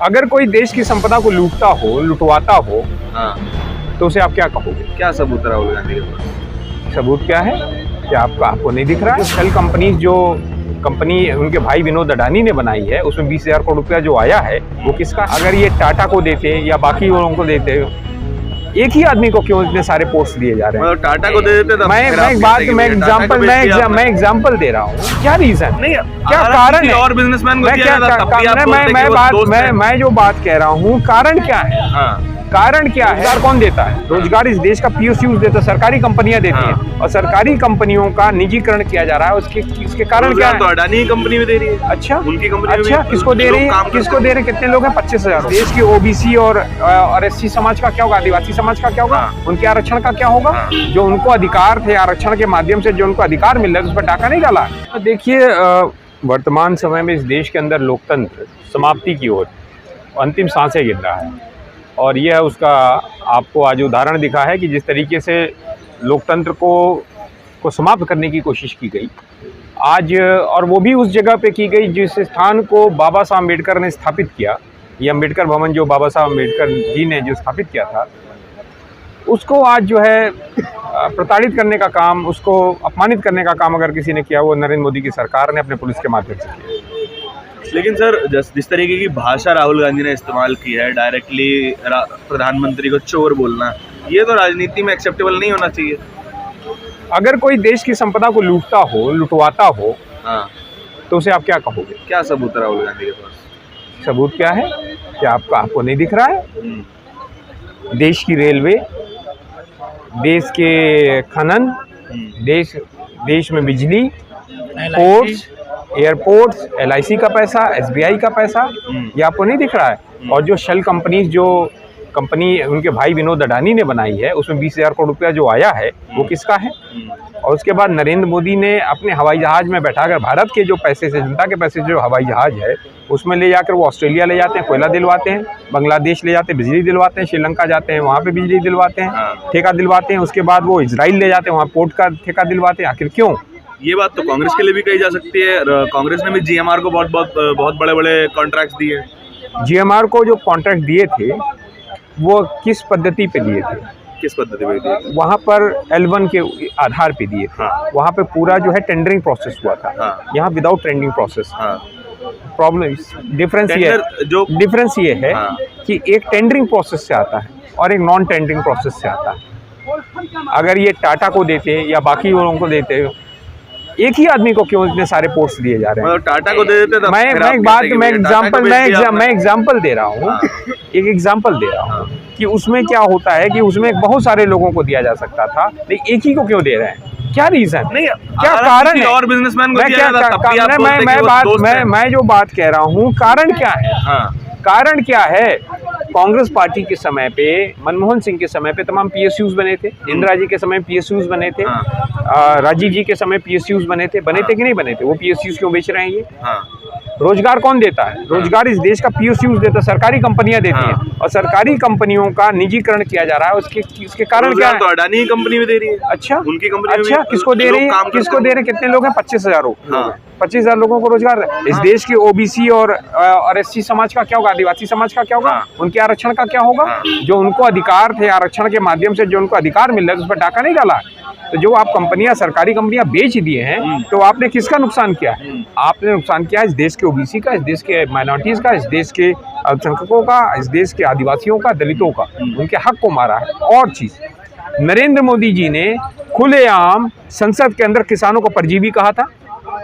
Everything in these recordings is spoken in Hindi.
अगर कोई देश की संपदा को लूटता हो, लुटवाता हो, हाँ, तो उसे आप क्या कहोगे? क्या सबूत है राहुल गांधी के पास? सबूत क्या है? क्या आपको नहीं दिख रहा है? शेल कंपनी जो कंपनी उनके भाई विनोद अडानी ने बनाई है, उसमें 20,000 करोड़ रुपया जो आया है वो किसका? अगर ये टाटा को देते या बाकी लोगों को देते, एक ही आदमी को क्यों इतने सारे पोस्ट दिए जा रहे हैं? मतलब टाटा को दे देते तो मैं एग्जांपल दे रहा हूँ। क्या रीजन नहीं, क्या कारण है? और बिजनेसमैन को मैं दिया जाता, तब भी आप बोलते हैं कि वो दोस्त हैं। मैं जो बात कह रहा हूँ, कारण क्या है? हाँ, कारण क्या है? रोजगार कौन देता है? रोजगार इस देश का PSUs देता है, सरकारी कंपनियां देती हैं, और सरकारी कंपनियों का निजीकरण किया जा रहा है। इसके कारण क्या है? तो अडानी कंपनी में दे रही है। अच्छा, उनकी कंपनी में अच्छा, किसको दे रही है? किसको दे रहे? कितने लोग हैं? 25,000। देश की OBC और SC समाज का क्या होगा? आदिवासी समाज का क्या होगा? उनके आरक्षण का क्या होगा? जो उनको अधिकार थे, आरक्षण के माध्यम से जो उनको अधिकार मिल रहा है, उस पर टाका नहीं डाला। देखिए, वर्तमान समय में इस देश के अंदर लोकतंत्र समाप्ति की ओर अंतिम सांसें गिन रहा है, और यह उसका आपको आज उदाहरण दिखा है कि जिस तरीके से लोकतंत्र को समाप्त करने की कोशिश की गई आज, और वो भी उस जगह पे की गई जिस स्थान को बाबा साहब अम्बेडकर ने स्थापित किया। ये अम्बेडकर भवन जो बाबा साहब अम्बेडकर जी ने जो स्थापित किया था, उसको आज जो है प्रताड़ित करने का काम, उसको अपमानित करने का काम अगर किसी ने किया, वो नरेंद्र मोदी की सरकार ने अपने पुलिस के माध्यम से किया। लेकिन सर, जिस तरीके की भाषा राहुल गांधी ने इस्तेमाल की है, डायरेक्टली प्रधानमंत्री को चोर बोलना, ये तो राजनीति में एक्सेप्टेबल नहीं होना चाहिए। अगर कोई देश की संपदा को लूटता हो, लुटवाता हो, हाँ, तो उसे आप क्या कहोगे? क्या सबूत है राहुल गांधी के पास? सबूत क्या है? क्या आपको नहीं दिख रहा है? देश की रेलवे, देश के खनन, देश में बिजली, पोर्ट्स, एयरपोर्ट्स, LIC का पैसा, SBI का पैसा, ये आपको नहीं दिख रहा है? और जो शेल कंपनी जो कंपनी उनके भाई विनोद अडानी ने बनाई है, उसमें 20,000 करोड़ रुपया जो आया है वो किसका है? और उसके बाद नरेंद्र मोदी ने अपने हवाई जहाज में बैठाकर भारत के जो पैसे से, जनता के पैसे से जो हवाई जहाज है, उसमें ले जाकर वो ऑस्ट्रेलिया ले जाते हैं, कोयला दिलवाते हैं, बांग्लादेश ले जाते हैं, बिजली दिलवाते हैं, श्रीलंका जाते हैं, वहाँ पे बिजली दिलवाते हैं, ठेका दिलवाते हैं, उसके बाद वो इजराइल ले जाते हैं, वहाँ पोर्ट का ठेका दिलवाते हैं। आखिर क्यों? ये बात तो कांग्रेस के लिए भी कही जा सकती है। कांग्रेस ने भी GMR को बहुत बड़े कॉन्ट्रैक्ट दिए। GMR को जो कॉन्ट्रैक्ट दिए थे वो किस पद्धति पे दिए थे? किस पद्धति पे दिए? वहाँ पर L1 के आधार पे दिए थे। वहाँ पे पूरा जो है टेंडरिंग प्रोसेस हुआ था। यहाँ without tendering process. Problem, difference ये है कि एक टेंडरिंग प्रोसेस से आता है और एक नॉन टेंडरिंग प्रोसेस से आता है। अगर ये टाटा को देते या बाकी लोगों को देते, एक ही आदमी को क्यों इतने सारे पोस्ट दिए जा रहे हैं? मतलब टाटा को दे देते तो मैं एग्जांपल दे रहा हूँ, एक एग्जांपल दे रहा हूँ कि उसमें क्या होता है कि उसमें बहुत सारे लोगों को दिया जा सकता था, लेकिन एक ही को क्यों दे रहे हैं? क्या रीजन? नहीं, क्या कारण है? और बिजनेसमैन को दिया जाता, तब भी आप बोलते हैं कि वो दोस्त हैं। मैं जो बात कह रहा हूँ, कारण क्या है? कारण क्या है? कांग्रेस पार्टी के समय पे, मनमोहन सिंह के समय पे तमाम PSUs बने थे, इंदिरा जी के समय PSUs बने थे, राजीव जी के समय PSUs बने थे कि नहीं बने थे? वो PSUs क्यों बेच रहे हैं ये? रोजगार कौन देता है? रोजगार इस देश का PSUs देता है, सरकारी कंपनियां देती हैं, और सरकारी कंपनियों का निजीकरण किया जा रहा है। उसके कारण क्या है? तो अडानी कंपनी में दे रही है। अच्छा, उनकी कंपनी। अच्छा, किसको दे रही है? किसको दे रहे हैं? कितने लोग हैं? 25,000 लोग। 25,000 लोगों को रोजगार। इस देश की OBC और SC समाज का क्या होगा? आदिवासी समाज का क्या होगा? उनके आरक्षण का क्या होगा? जो उनको अधिकार थे, आरक्षण के माध्यम से जो उनको अधिकार मिल रहा है, उस पर टाका नहीं डाला। तो जो आप कंपनियां, सरकारी कंपनियां बेच दिए हैं, तो आपने किसका नुकसान किया है? आपने नुकसान किया इस देश के OBC का, इस देश के माइनॉरिटीज का, इस देश के अल्पसंख्यकों का, इस देश के आदिवासियों का, दलितों का। उनके हक को मारा है। और चीज, नरेंद्र मोदी जी ने खुलेआम संसद के अंदर किसानों को परजीवी कहा था,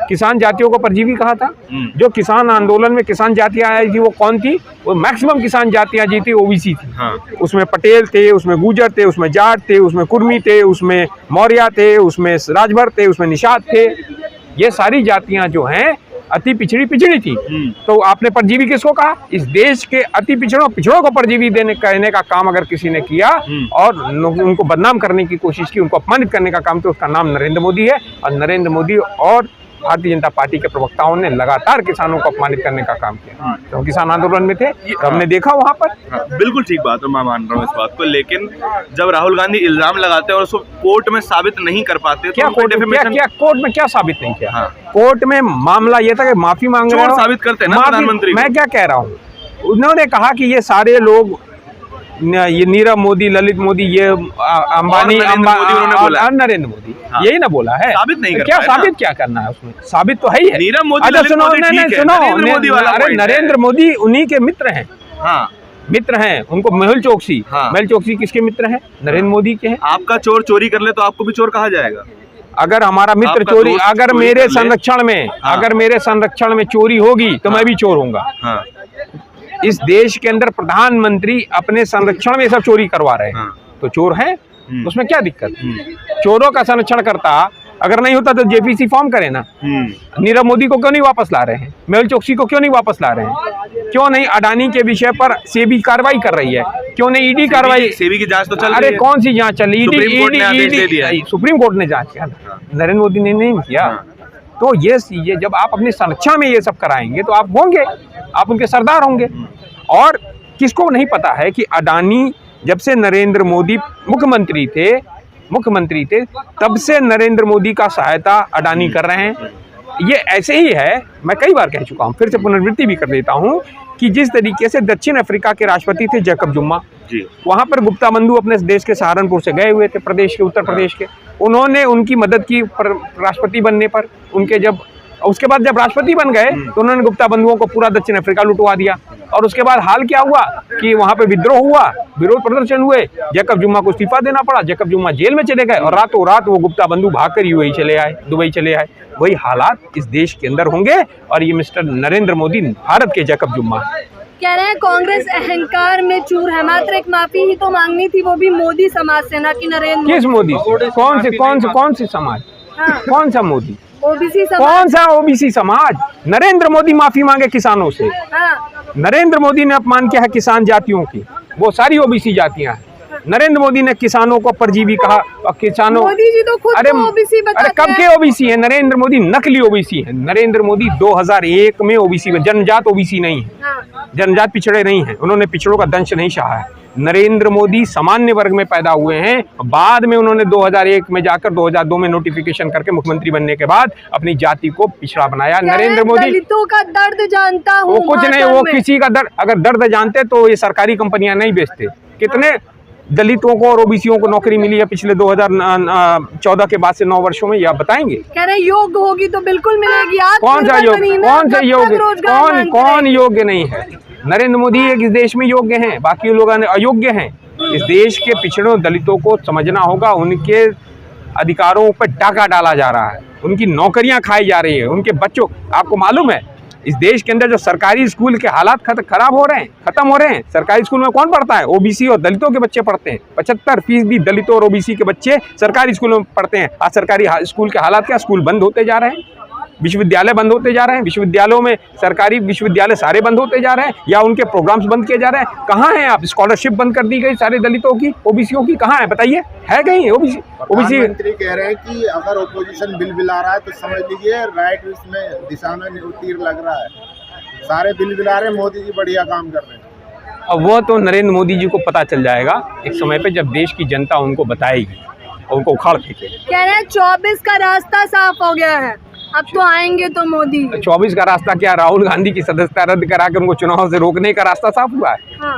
किसान जातियों को परजीवी कहा था। जो किसान आंदोलन में किसान जातियां आई थी वो कौन थी? वो मैक्सिमम किसान जातियां जी थी OBC थी। उसमें पटेल थे, उसमें गुर्जर थे, उसमें जाट थे, उसमें कुर्मी थे, उसमें मौर्य थे, उसमें राजभर थे, उसमें निषाद थे। ये सारी जातियां जो हैं अति पिछड़ी थी। तो आपने परजीवी किसको कहा? इस देश के अति पिछड़ों को परजीवी कहने का काम अगर किसी ने किया और उनको बदनाम करने की कोशिश की, उनको अपमानित करने का काम, तो उसका नाम नरेंद्र मोदी है। और नरेंद्र मोदी और भारतीय जनता पार्टी के प्रवक्ताओं ने लगातार किसानों को अपमानित करने का काम किया। तो किसान आंदोलन में थे, हमने देखा वहाँ पर। बिल्कुल ठीक बात है, मैं मान रहा हूँ इस बात को। लेकिन जब राहुल गांधी इल्जाम लगाते हैं और उसको कोर्ट में साबित नहीं कर पाते, क्या कोर्ट में क्या साबित नहीं किया? कोर्ट में मामला ये था कि माफी मांग रहे हो, साबित करते हैं ना प्रधानमंत्री। मैं क्या कह रहा हूँ, उन्होंने कहा कि ये सारे लोग, ये नीरव मोदी, ललित मोदी, ये अंबानी, और नरेंद्र मोदी, यही ना बोला है। साबित नहीं कर क्या पाया साबित क्या करना है उसमें? साबित तो है ही है। नीरव मोदी, अच्छा ललित सुनो, मोदी नहीं ठीक है, सुनो, नरेंद्र मोदी वाला अरे point है। नरेंद्र मोदी उन्हीं के मित्र हैं। हाँ, मित्र हैं उनको। मेहुल चोकसी, हाँ। मेहुल चोकसी किसके मित्र हैं? नरेंद्र मोदी के हैं। आपका चोर चोरी कर ले तो आपको भी चोर कहा जाएगा। अगर हमारा मित्र आपका चोरी, दोस्त अगर चोरी मेरे कर ले। संरक्षण में, हाँ। अगर मेरे संरक्षण में चोरी होगी तो मैं भी चोर होऊंगा। हाँ, इस देश के अंदर प्रधानमंत्री अपने संरक्षण में सब चोरी करवा रहे हैं, हाँ। तो चोर है, उसमें क्या दिक्कत? चोरों का संरक्षण करता अगर नहीं होता तो जेपीसी फॉर्म करे ना। नीरव मोदी को क्यों नहीं वापस ला रहे हैं? मेहुल चोकसी को क्यों नहीं वापस ला रहे हैं? क्यों नहीं अडानी के विषय पर सेबी कार्रवाई कर रही है? क्यों नहीं ईडी कार्रवाई? सेबी की जांच तो चल अरे रही है। कौन सी जांच चल रही? सुप्रीम कोर्ट ने आदेश दे दिया है। सुप्रीम कोर्ट ने जांच किया, नरेंद्र मोदी ने नहीं किया। तो ये जब आप अपने संरक्षण में ये सब कराएंगे तो आप होंगे, आप उनके सरदार होंगे। और किसको नहीं पता है कि अडानी जब से नरेंद्र मोदी मुख्यमंत्री थे तब से नरेंद्र मोदी का सहायता अडानी कर रहे हैं। ये ऐसे ही है, मैं कई बार कह चुका हूँ, फिर से पुनरावृत्ति भी कर देता हूँ कि जिस तरीके से दक्षिण अफ्रीका के राष्ट्रपति थे जैकब जुम्मा, वहाँ पर गुप्ता बंधु अपने देश के सहारनपुर से गए हुए थे, प्रदेश के, उत्तर प्रदेश के। उन्होंने उनकी मदद की राष्ट्रपति बनने पर। उसके बाद जब राष्ट्रपति बन गए तो उन्होंने गुप्ता बंधुओं को पूरा दक्षिण अफ्रीका लुटवा दिया। और उसके बाद हाल क्या हुआ कि वहां पे विद्रोह हुआ, विरोध प्रदर्शन हुए, जैकब जुम्मा को इस्तीफा देना पड़ा, जैकब जुम्मा जेल में चले गए और रातों रात वो गुप्ता बंधु भागकर यूएई चले आए, दुबई चले आए। वही हालात इस देश के अंदर होंगे और ये मिस्टर नरेंद्र मोदी भारत के जैकब जुम्मा है। कह रहे हैं कांग्रेस अहंकार में चूर है, मात्र एक माफी ही तो मांगनी थी, वो भी मोदी समाज से, ना कि नरेंद्र। किस मोदी से? कौन से समाज? हाँ। कौन सा मोदी? ओबीसी समाज। कौन सा ओबीसी समाज? नरेंद्र मोदी माफी मांगे किसानों से। हाँ। नरेंद्र मोदी ने अपमान किया है किसान जातियों की, वो सारी ओबीसी जातियां हैं। नरेंद्र मोदी ने किसानों को परजीवी कहा और किसानों, मोदी जी तो खुद ओबीसी बताते हैं। कब के ओबीसी है? नरेंद्र मोदी नकली ओबीसी है। नरेंद्र मोदी 2001 में ओबीसी में, जनजात ओबीसी नहीं है। हाँ। जनजात पिछड़े नहीं है, उन्होंने पिछड़ों का दंश नहीं सहा है। नरेंद्र मोदी सामान्य वर्ग में पैदा हुए हैं। बाद में उन्होंने 2001 में जाकर 2002 में नोटिफिकेशन करके मुख्यमंत्री बनने के बाद अपनी जाति को पिछड़ा बनाया। नरेंद्र मोदी दलितों का दर्द जानता हूँ। वो कुछ नहीं, वो किसी का दर्द, अगर दर्द जानते तो ये सरकारी कंपनियां नहीं बेचते। कितने दलितों को और ओबीसीयों को नौकरी मिली है पिछले 2014 के बाद से 9 वर्षों में? ये आप बताएंगे? कह रहे योग्य होगी तो बिल्कुल मिलेगी। कौन सा योग्य? कौन योग्य नहीं है? नरेंद्र मोदी एक इस देश में योग्य हैं, बाकी लोग अयोग्य हैं। इस देश के पिछड़ों दलितों को समझना होगा, उनके अधिकारों पर डाका डाला जा रहा है, उनकी नौकरियां खाई जा रही है, उनके बच्चों, आपको मालूम है इस देश के अंदर जो सरकारी स्कूल के हालात खराब हो रहे हैं, खत्म हो रहे हैं। सरकारी स्कूल में कौन पढ़ता है? ओबीसी और दलितों के बच्चे पढ़ते हैं। 75% दलितों और ओबीसी के बच्चे सरकारी स्कूलों में पढ़ते हैं। आज सरकारी स्कूल के हालात क्या? स्कूल बंद होते जा रहे हैं, विश्वविद्यालय बंद होते जा रहे हैं, विश्वविद्यालयों में सरकारी विश्वविद्यालय सारे बंद होते जा रहे हैं या उनके प्रोग्राम्स बंद किए जा रहे हैं। कहाँ हैं आप? स्कॉलरशिप बंद कर दी गई सारे दलितों की, ओबीसीयों की, कहाँ है बताइए? है कहीं ओबीसी? प्रधानमंत्री कह रहे हैं कि अगर ओपोजिशन बिल बिला रहा है तो समझ लीजिए राइट में दिशा में तीर लग रहा है। सारे बिल बिला रहे हैं, मोदी जी बढ़िया काम कर रहे हैं। अब वो तो नरेंद्र मोदी जी को पता चल जाएगा एक समय पे, जब देश की जनता उनको बताएगी और उनको उखाड़ फेंके। कह रहे हैं 24 का रास्ता साफ हो गया है, अब तो आएंगे तो मोदी। 24 का रास्ता क्या? राहुल गांधी की सदस्यता रद्द करा कर उनको चुनाव से रोकने का रास्ता साफ हुआ है। हाँ।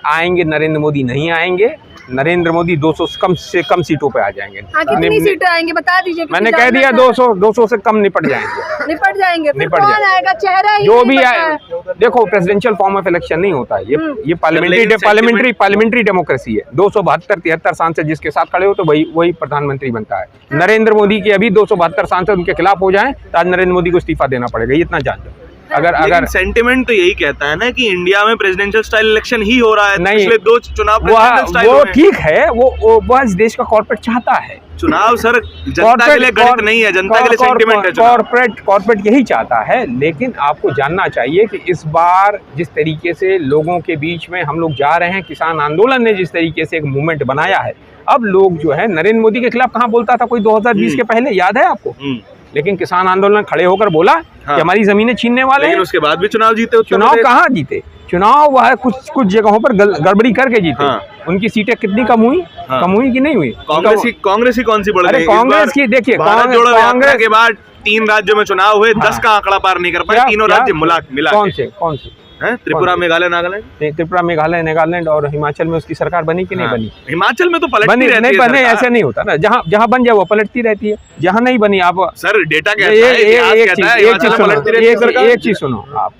आएंगे नरेंद्र मोदी? नहीं आएंगे। नरेंद्र मोदी 200 से कम सीटों पे आ जाएंगे। कितनी सीटें आएंगे बता दीजिए। मैंने कह दिया 200 से कम निपट जाएंगे। निपट जाएंगे। निपट कौन आएगा? चेहरा ही जो भी आए। देखो, प्रेसिडेंशियल फॉर्म ऑफ इलेक्शन नहीं होता है ये पार्लियामेंट्री डेमोक्रेसी है। 272-73 सांसद जिसके साथ खड़े हो तो वही प्रधानमंत्री बनता है। नरेंद्र मोदी के अभी 272 सांसद उनके खिलाफ हो जाएं तो आज नरेंद्र मोदी को इस्तीफा देना पड़ेगा, ये इतना जान लो। अगर सेंटिमेंट तो यही कहता है ना कि इंडिया में प्रेसिडेंशियल स्टाइल इलेक्शन ही हो रहा है। नहीं, पिछले 2 चुनाव वो ठीक है, वो इस देश का कॉर्पोरेट चाहता है। चुनाव सर जनता के लिए गणित नहीं है, जनता के लिए सेंटिमेंट है। कॉर्पोरेट यही चाहता है। लेकिन आपको जानना चाहिए कि इस बार जिस तरीके से लोगों के बीच में हम लोग जा रहे हैं, किसान आंदोलन ने जिस तरीके से एक मूवमेंट बनाया है, अब लोग जो है नरेंद्र मोदी के खिलाफ कहाँ बोलता था कोई 2020 के पहले, याद है आपको? लेकिन किसान आंदोलन खड़े होकर बोला कि हमारी जमीनें छीनने वाले हैं। उसके बाद भी चुनाव जीते। चुनाव कहाँ जीते? चुनाव वह कुछ जगहों पर गड़बड़ी करके जीते। उनकी सीटें कितनी कम हुई? कम हुई कि नहीं हुई? कांग्रेस ही कौन सी बढ़ गई? कांग्रेस की देखिए, कांग्रेस के बाद 3 राज्यों में चुनाव हुए, 10 का आंकड़ा पार नहीं कर पाए, तीनों राज्य मिला। कौन से? है? त्रिपुरा, मेघालय, नागालैंड, त्रिपुरा, मेघालय, नागालैंड और हिमाचल में उसकी सरकार बनी कि नहीं बनी? हिमाचल में तो पलटती बनी रहती नहीं है बने, सरकार। ऐसा नहीं होता ना, जहाँ जहाँ बन जाए वो पलटती रहती है, जहाँ नहीं बनी आप सर डेटा कहता है, इतिहास कहता है, हिमाचल में पलटती रहती है सरकार। एक चीज सुनो आप,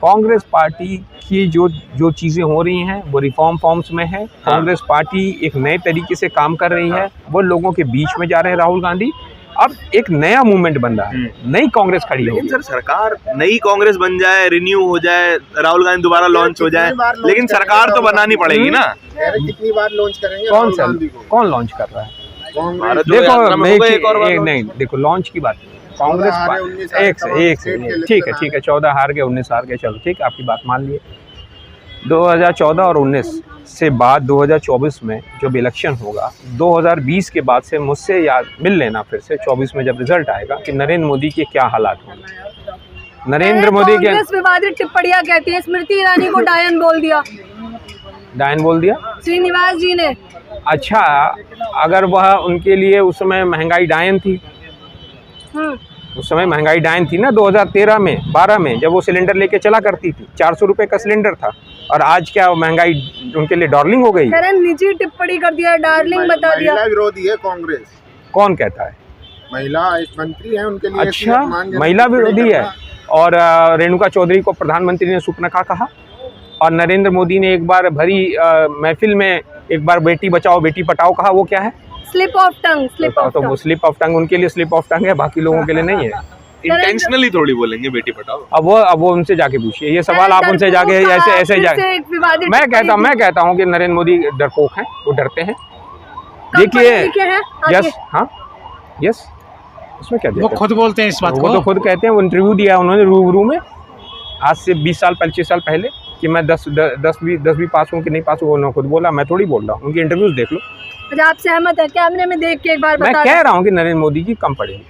कांग्रेस पार्टी की जो चीजें हो रही हैं वो रिफॉर्म फॉर्म्स में है। कांग्रेस पार्टी एक नए तरीके से काम कर रही है, वो लोगों के बीच में जा रहे हैं राहुल गांधी। अब एक नया मूवमेंट बन रहा है, नई कांग्रेस खड़ी लेकिन होगी। सर सरकार नई कांग्रेस बन जाए, रिन्यू हो जाए, राहुल गांधी दोबारा लॉन्च हो जाए, लेकिन सरकार तो बनानी पड़ेगी ना। कितनी बार लॉन्च करेंगे राहुल गांधी को? कौन लॉन्च कर रहा है? भारत जोड़ो देखो यात्रा में होगा एक और बार नहीं, देखो लॉन्च की बात, कांग्रेस ठीक है 14 हार गए, 19 हार गए, चलो ठीक है, आपकी बात मान लिए। 2014 और 19 से बाद 2024 में जब इलेक्शन होगा, 2020 के बाद से मुझसे याद मिल लेना फिर से 24 में जब रिजल्ट आएगा कि नरेंद्र मोदी के क्या हालात होंगे। नरेंद्र मोदी के कांग्रेस विवादित टिप्पणियां कहती है, स्मृति ईरानी को डायन बोल दिया, डायन बोल दिया श्रीनिवास जी ने। अच्छा, अगर वह उनके लिए उस समय महंगाई डायन थी, उस समय महंगाई डायन थी ना 2013 में 12 में, जब वो सिलेंडर लेके चला करती थी, 400 रुपये का सिलेंडर था, और आज क्या महंगाई उनके लिए डार्लिंग हो गई? निजी टिप्पणी कर दिया, डार्लिंग बता दिया। महिला विरोधी है कांग्रेस। कौन कहता है? महिला एक मंत्री है, उनके लिए अच्छा, महिला विरोधी है। और रेणुका चौधरी को प्रधानमंत्री ने सुपनखा कहा, और नरेंद्र मोदी ने एक बार भरी महफिल में एक बार बेटी बचाओ बेटी पढ़ाओ कहा, वो क्या है? Slip of tongue, slip of तो वो स्लिप ऑफ टंग उनके लिए स्लिप ऑफ टंग है, बाकी लोगों के लिए नहीं है। इंटेंशनली थोड़ी बोलेंगे बेटी पढ़ाओ। अब वो उनसे जाके पूछिए, ये सवाल आप उनसे जाके ऐसे जाके। मैं कहता हूँ कि नरेंद्र मोदी डरपोक हैं, वो डरते हैं। देखिए यस, हाँ यस, उसमें क्या, वो खुद बोलते हैं इस बात को, वो तो खुद कहते हैं। वो इंटरव्यू दिया उन्होंने रूबरू में आज से 20 साल 25 साल पहले कि मैं 10वीं पास हूँ कि नहीं पास हूँ, उन्होंने खुद बोला, मैं थोड़ी बोल रहा हूँ, उनकी इंटरव्यूज देख लो। आप सहमत है? कैमरे में देख के एक बार मैं कह रहा हूँ कि नरेंद्र मोदी जी कम पड़ेंगे,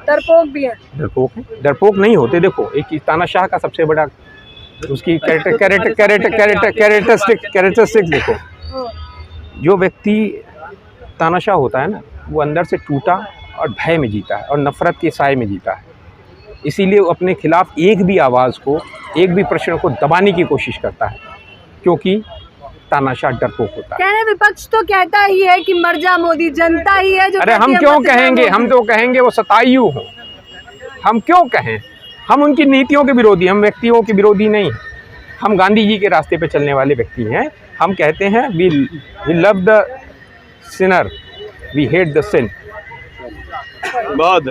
डरपोक भी है। डरपोक है, डरपोक नहीं होते। देखो एक तानाशाह का सबसे बड़ा उसकी कैरेक्टरिस्टिक देखो, जो व्यक्ति तानाशाह होता है ना, वो अंदर से टूटा और भय में जीता है और नफरत के साए में जीता है। इसीलिए वो अपने खिलाफ एक भी आवाज़ को, एक भी प्रश्न को दबाने की कोशिश करता है, क्योंकि तानाशाह डरपोक होता है। कहने विपक्ष तो कहता ही है कि मर जा मोदी, जनता ही है जो। अरे हम क्यों कहेंगे, हम तो कहेंगे वो शतायु हो, हम क्यों कहें? हम उनकी नीतियों के विरोधी, हम व्यक्तियों के विरोधी नहीं, हम गांधी जी के रास्ते पे चलने वाले व्यक्ति हैं। हम कहते हैं we love the sinner, we hate the sin. बहुत